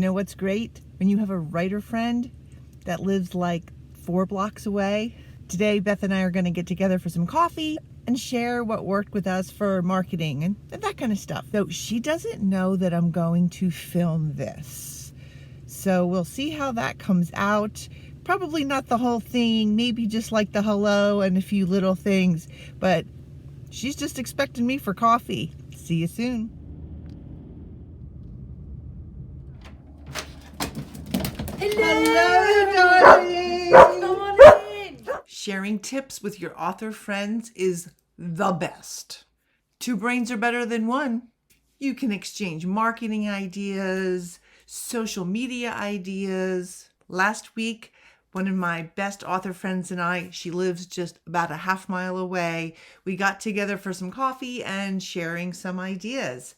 know what's great? When you have a writer friend that lives like 4 blocks away. Today, Beth and I are going to get together for some coffee and share what worked with us for marketing and that kind of stuff. So she doesn't know that I'm going to film this. So we'll see how that comes out. Probably not the whole thing, maybe just like the hello and a few little things, but she's just expecting me for coffee. See you soon. Hello, darling. Come on in. Sharing tips with your author friends is the best. 2 brains are better than 1. You can exchange marketing ideas, social media ideas. Last week, one of my best author friends and I, she lives just about a half mile away. We got together for some coffee and sharing some ideas.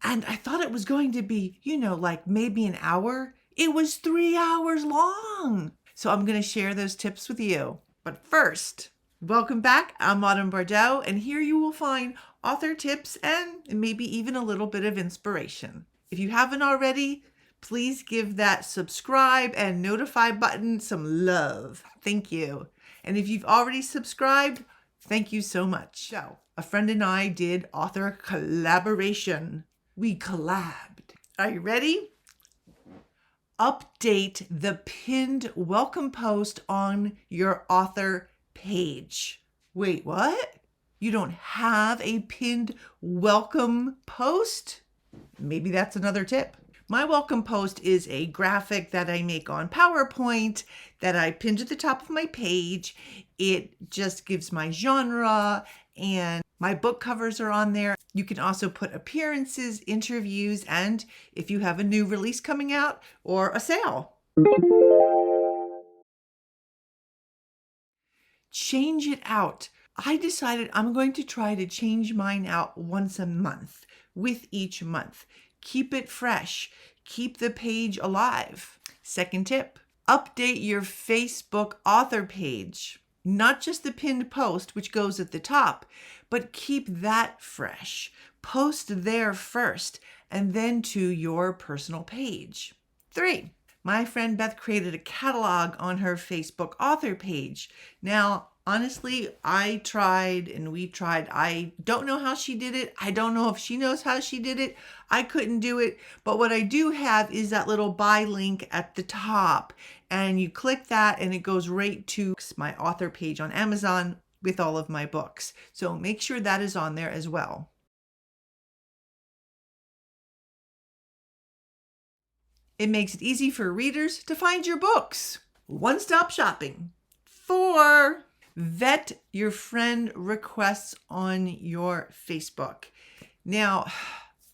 And I thought it was going to be, like maybe an hour. It was 3 hours long. So I'm going to share those tips with you. But first, welcome back. I'm Autumn Bordeaux, and here you will find author tips and maybe even a little bit of inspiration. If you haven't already, please give that subscribe and notify button some love. Thank you. And if you've already subscribed, thank you so much. So, a friend and I did author collaboration. We collabed. Are you ready? Update the pinned welcome post on your author page. Wait, what? You don't have a pinned welcome post? Maybe that's another tip. My welcome post is a graphic that I make on PowerPoint that I pin to the top of my page. It just gives my genre, and my book covers are on there. You can also put appearances, interviews, and if you have a new release coming out or a sale. Change it out. I decided I'm going to try to change mine out once a month with each month. Keep it fresh. Keep the page alive. Second tip, update your Facebook author page. Not just the pinned post, which goes at the top, but keep that fresh. Post there first and then to your personal page. 3, my friend Beth created a catalog on her Facebook author page. Now, honestly, I tried and we tried. I don't know how she did it. I don't know if she knows how she did it. I couldn't do it. But what I do have is that little buy link at the top. And you click that and it goes right to my author page on Amazon with all of my books. So make sure that is on there as well. It makes it easy for readers to find your books. One-stop shopping. 4, vet your friend requests on your Facebook. Now,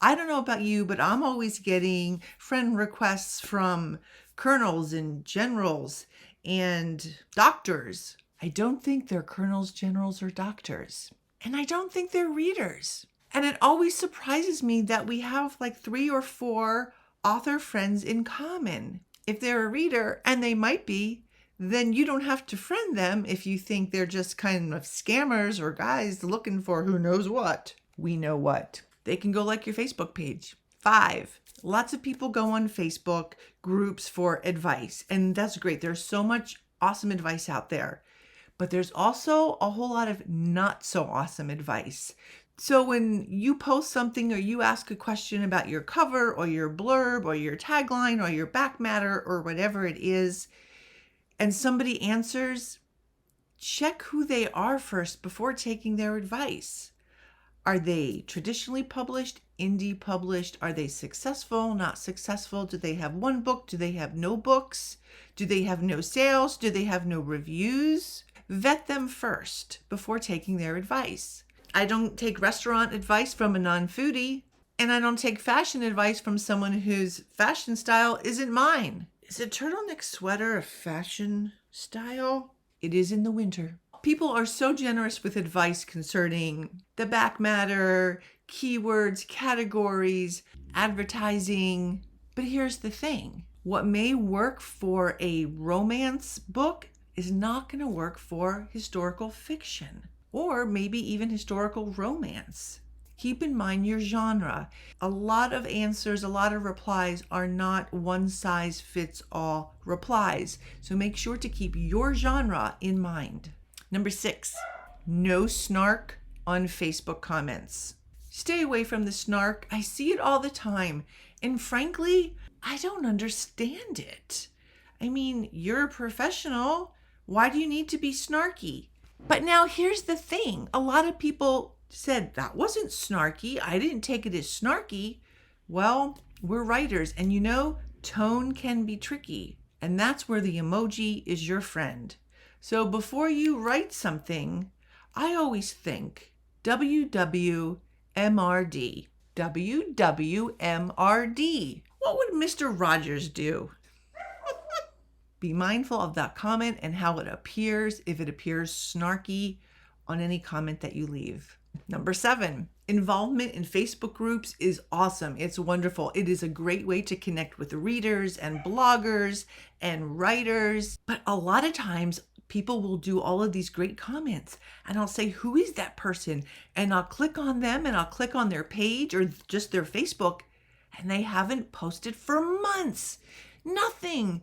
I don't know about you, but I'm always getting friend requests from colonels and generals and doctors. I don't think they're colonels, generals, or doctors. And I don't think they're readers. And it always surprises me that we have like 3 or 4 author friends in common. If they're a reader, and they might be, then you don't have to friend them if you think they're just kind of scammers or guys looking for who knows what. We know what. They can go like your Facebook page. 5, lots of people go on Facebook groups for advice, and that's great. There's so much awesome advice out there, but there's also a whole lot of not so awesome advice. So when you post something or you ask a question about your cover or your blurb or your tagline or your back matter or whatever it is, and somebody answers, check who they are first before taking their advice. Are they traditionally published, indie published? Are they successful, not successful? Do they have 1 book? Do they have no books? Do they have no sales? Do they have no reviews? Vet them first before taking their advice. I don't take restaurant advice from a non-foodie, and I don't take fashion advice from someone whose fashion style isn't mine. Is a turtleneck sweater a fashion style? It is in the winter. People are so generous with advice concerning the back matter, keywords, categories, advertising. But here's the thing. What may work for a romance book is not going to work for historical fiction or maybe even historical romance. Keep in mind your genre. A lot of answers, a lot of replies are not one size fits all replies. So make sure to keep your genre in mind. Number 6, no snark on Facebook comments. Stay away from the snark. I see it all the time. And frankly, I don't understand it. I mean, you're a professional. Why do you need to be snarky? But now here's the thing. A lot of people said that wasn't snarky. I didn't take it as snarky. Well, we're writers, and you know, tone can be tricky. And that's where the emoji is your friend. So before you write something, I always think WWMRD. WWMRD. What would Mr. Rogers do? Be mindful of that comment and how it appears, if it appears snarky on any comment that you leave. Number 7, involvement in Facebook groups is awesome. It's wonderful. It is a great way to connect with readers and bloggers and writers. But a lot of times people will do all of these great comments and I'll say, who is that person? And I'll click on them and I'll click on their page or just their Facebook, and they haven't posted for months. Nothing.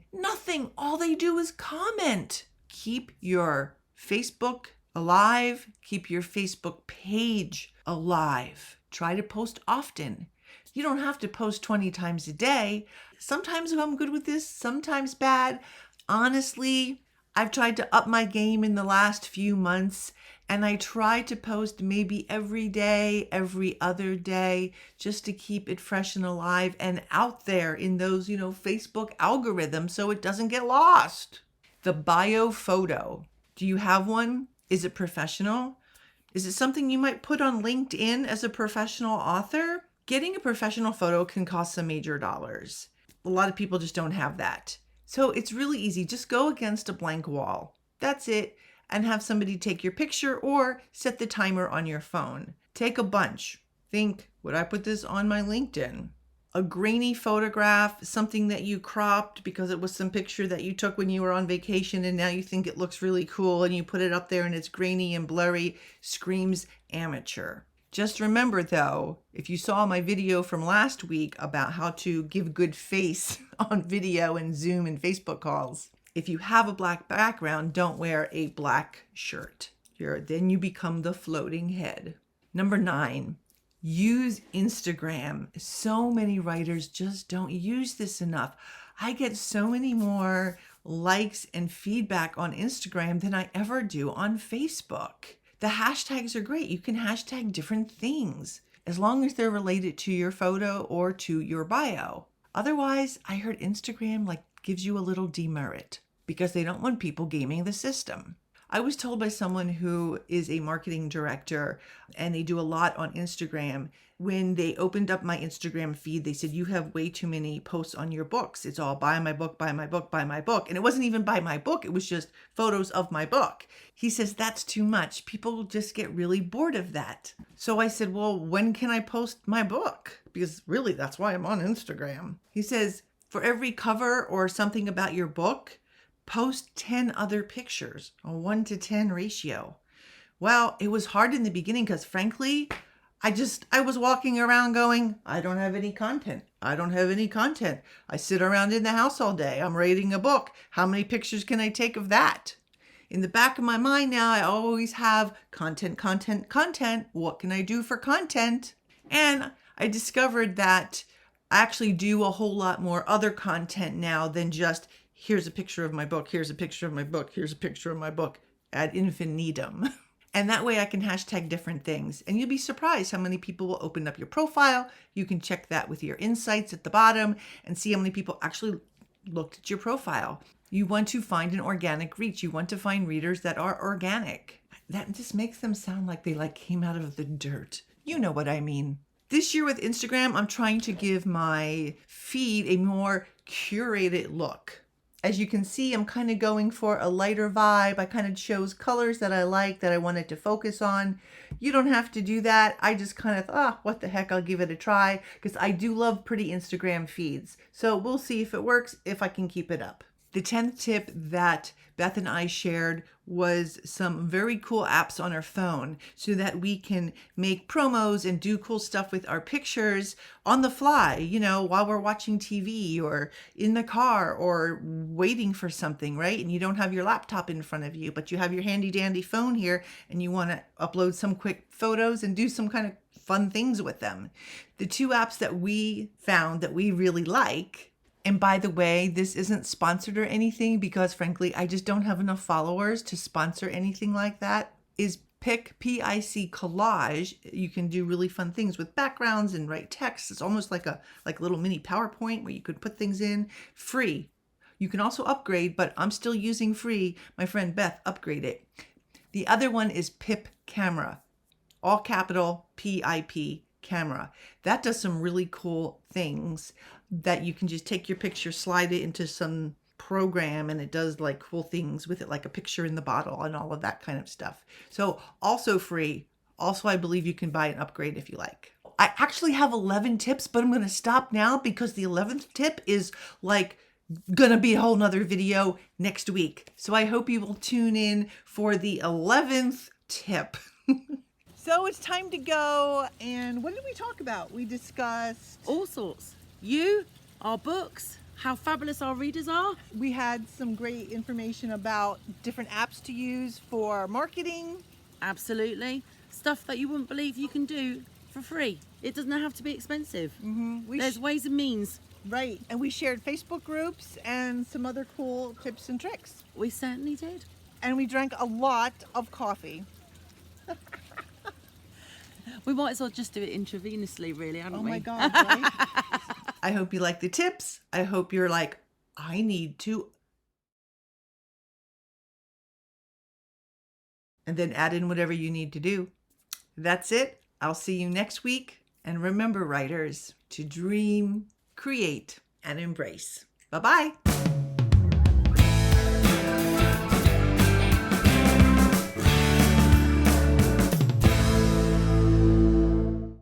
All they do is comment. Keep your Facebook alive. Keep your Facebook page alive. Try to post often. You don't have to post 20 times a day. Sometimes I'm good with this, sometimes bad. Honestly, I've tried to up my game in the last few months, and I try to post maybe every day, every other day, just to keep it fresh and alive and out there in those, Facebook algorithms so it doesn't get lost. The bio photo. Do you have one? Is it professional? Is it something you might put on LinkedIn as a professional author? Getting a professional photo can cost some major dollars. A lot of people just don't have that. So it's really easy. Just go against a blank wall. That's it. And have somebody take your picture or set the timer on your phone. Take a bunch. Think, would I put this on my LinkedIn? A grainy photograph, something that you cropped because it was some picture that you took when you were on vacation and now you think it looks really cool and you put it up there and it's grainy and blurry, screams amateur. Just remember though, if you saw my video from last week about how to give good face on video and Zoom and Facebook calls, if you have a black background, don't wear a black shirt. Then you become the floating head. Number 9, use Instagram. So many writers just don't use this enough. I get so many more likes and feedback on Instagram than I ever do on Facebook. The hashtags are great. You can hashtag different things as long as they're related to your photo or to your bio. Otherwise, I heard Instagram gives you a little demerit because they don't want people gaming the system. I was told by someone who is a marketing director and they do a lot on Instagram. When they opened up my Instagram feed, they said, you have way too many posts on your books. It's all buy my book, buy my book, buy my book. And it wasn't even buy my book. It was just photos of my book. He says, that's too much. People just get really bored of that. So I said, well, when can I post my book? Because really, that's why I'm on Instagram. He says, for every cover or something about your book, post 10 other pictures, a 1-to-10 ratio. Well, it was hard in the beginning because frankly, I was walking around going, I don't have any content. I sit around in the house all day. I'm reading a book. How many pictures can I take of that? In the back of my mind now, I always have content. What can I do for content? And I discovered that I actually do a whole lot more other content now than just here's a picture of my book, here's a picture of my book, here's a picture of my book ad infinitum. And that way I can hashtag different things. And you'll be surprised how many people will open up your profile. You can check that with your insights at the bottom and see how many people actually looked at your profile. You want to find an organic reach. You want to find readers that are organic. That just makes them sound like they came out of the dirt. You know what I mean. This year with Instagram, I'm trying to give my feed a more curated look. As you can see, I'm kind of going for a lighter vibe. I kind of chose colors that I like, that I wanted to focus on. You don't have to do that. I just kind of, what the heck, I'll give it a try because I do love pretty Instagram feeds. So we'll see if it works, if I can keep it up. The 10th tip that Beth and I shared was some very cool apps on our phone so that we can make promos and do cool stuff with our pictures on the fly, you know, while we're watching TV or in the car or waiting for something, right? And you don't have your laptop in front of you, but you have your handy dandy phone here and you want to upload some quick photos and do some kind of fun things with them. The 2 apps that we found that we really like, and by the way, this isn't sponsored or anything because frankly, I just don't have enough followers to sponsor anything like that, is PICCOLLAGE. You can do really fun things with backgrounds and write text. It's almost like a little mini PowerPoint where you could put things in. Free. You can also upgrade, but I'm still using free. My friend Beth upgraded. The other one is PIP Camera. All capital PIP Camera. That does some really cool things that you can just take your picture, slide it into some program, and it does like cool things with it, like a picture in the bottle and all of that kind of stuff. So also free. Also, I believe you can buy an upgrade if you like. I actually have 11 tips, but I'm going to stop now because the 11th tip is like gonna be a whole nother video next week. So I hope you will tune in for the 11th tip. So it's time to go. And what did we talk about? We discussed all sorts. You, our books, how fabulous our readers are. We had some great information about different apps to use for marketing. Absolutely. Stuff that you wouldn't believe you can do for free. It doesn't have to be expensive. There's ways and means. Right. And we shared Facebook groups and some other cool tips and tricks. We certainly did. And we drank a lot of coffee. We might as well just do it intravenously, really, hadn't we? Oh my God, right? I hope you like the tips. I hope you're like, I need to. And then add in whatever you need to do. That's it. I'll see you next week. And remember, writers, to dream, create, and embrace. Bye-bye.